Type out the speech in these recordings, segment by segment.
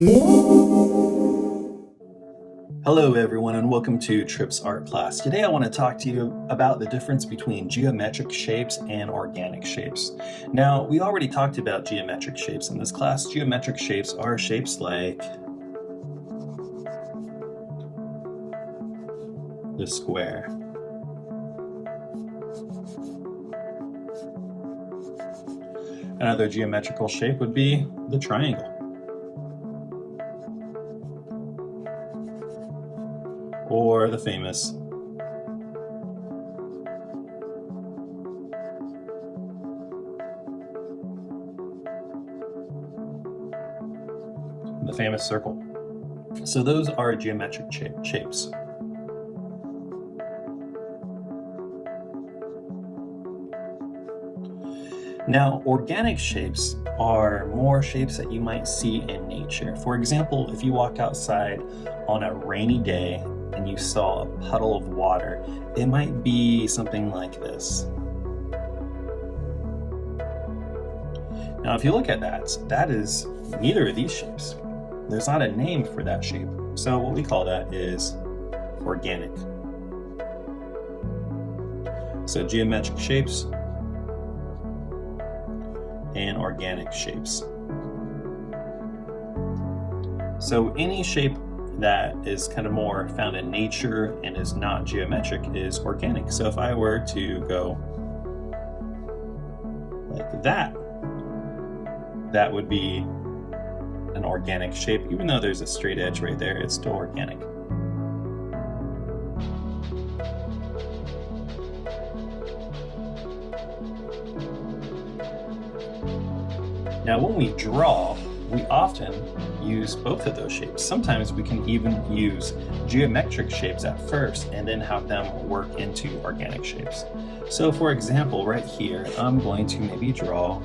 Hello everyone and welcome to Tripp's Art Class. Today I want to talk to you about the difference between geometric shapes and organic shapes. Now, we already talked about geometric shapes in this class. Geometric shapes are shapes like the square. Another geometrical shape would be the triangle. Or the famous circle. So those are geometric shapes. Now, organic shapes are more shapes that you might see in nature. For example, if you walk outside on a rainy day and you saw a puddle of water, it might be something like this. Now, if you look at that is neither of these shapes. There's not a name for that shape. So what we call that is organic. So geometric shapes and organic shapes. So any shape that is kind of more found in nature and is not geometric is organic. So if I were to go like that would be an organic shape. Even though there's a straight edge right there, it's still organic. Now, when we draw, we often use both of those shapes. Sometimes we can even use geometric shapes at first and then have them work into organic shapes. So for example, right here, I'm going to maybe draw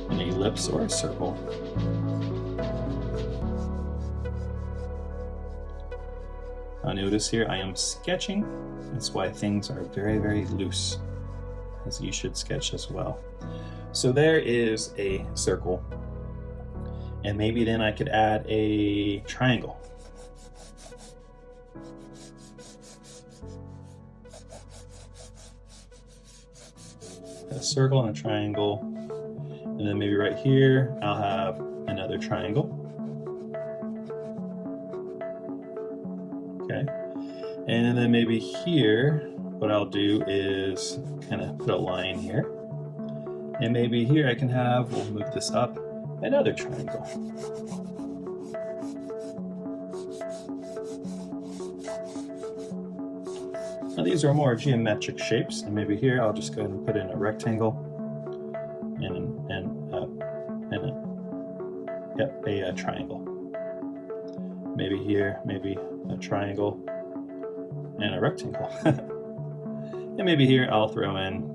an ellipse or a circle. Now notice here I am sketching. That's why things are very, very loose, as you should sketch as well. So there is a circle, and maybe then I could add a triangle. A circle and a triangle, and then maybe right here I'll have another triangle. Okay, and then maybe here what I'll do is kind of put a line here. And maybe here I can have, we'll move this up, another triangle. Now these are more geometric shapes, and maybe here I'll just go ahead and put in a rectangle and a triangle. Maybe here, maybe a triangle and a rectangle. And maybe here I'll throw in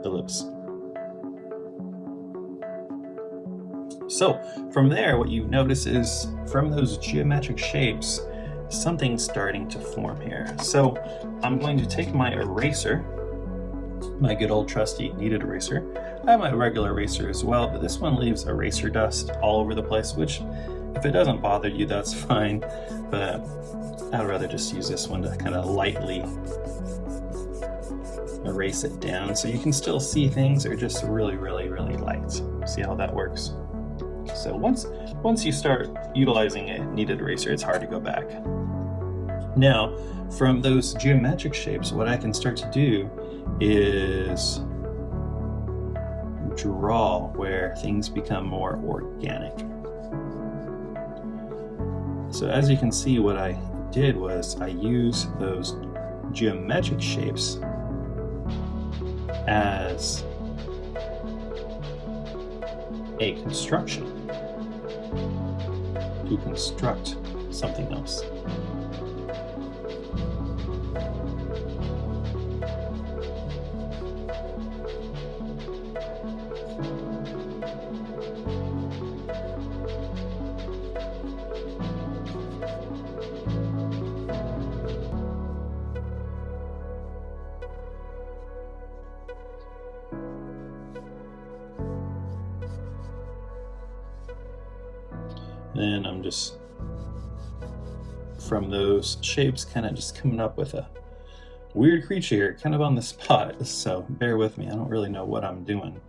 ellipse. So from there, what you notice is from those geometric shapes, something's starting to form here. So I'm going to take my eraser, my good old trusty kneaded eraser. I have my regular eraser as well, but this one leaves eraser dust all over the place, which if it doesn't bother you, that's fine. But I'd rather just use this one to kind of lightly erase it down so you can still see things. They're just really, really, really light. See how that works? So once you start utilizing a kneaded eraser, it's hard to go back. Now, from those geometric shapes, what I can start to do is draw where things become more organic. So as you can see, what I did was I used those geometric shapes as a construction to construct something else. Then I'm just, from those shapes, kind of just coming up with a weird creature here, kind of on the spot, so bear with me. I don't really know what I'm doing,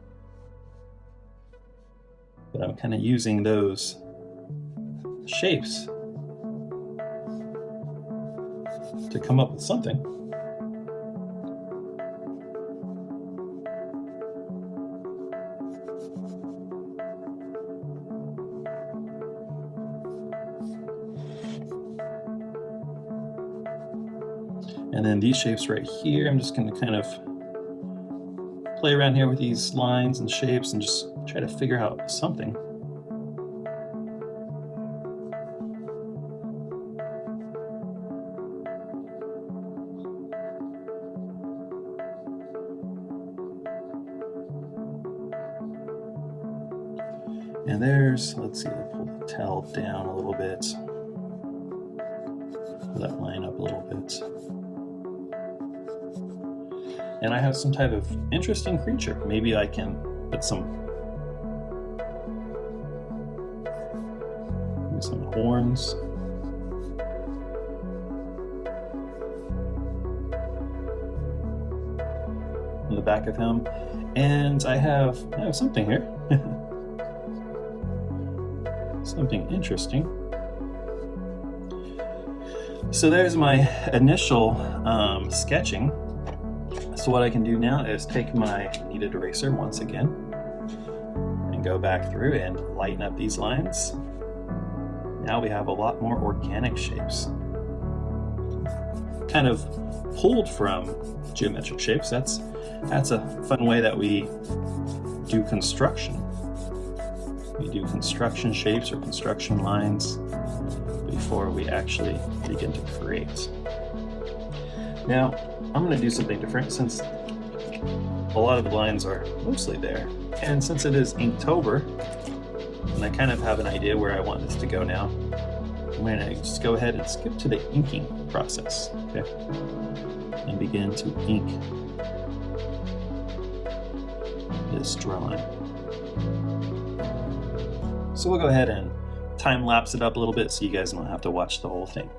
but I'm kind of using those shapes to come up with something. And then these shapes right here, I'm just going to kind of play around here with these lines and shapes and just try to figure out something. And there's, let's see, I'll pull the tail down a little bit. Pull that line up a little bit. And I have some type of interesting creature. Maybe I can put some horns. On the back of him. And I have something here. Something interesting. So there's my initial sketching. So what I can do now is take my kneaded eraser once again and go back through and lighten up these lines. Now we have a lot more organic shapes. Kind of pulled from geometric shapes. That's a fun way that we do construction. We do construction shapes or construction lines before we actually begin to create. Now, I'm going to do something different since a lot of the lines are mostly there. And since it is Inktober, and I kind of have an idea where I want this to go now, I'm going to just go ahead and skip to the inking process, okay? And begin to ink this drawing. So we'll go ahead and time lapse it up a little bit so you guys don't have to watch the whole thing.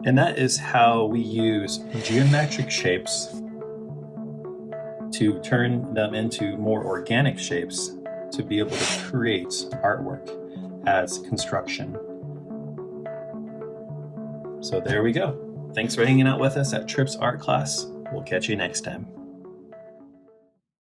And that is how we use geometric shapes to turn them into more organic shapes to be able to create artwork as construction. So there we go. Thanks for hanging out with us at Tripp's art class. We'll catch you next time.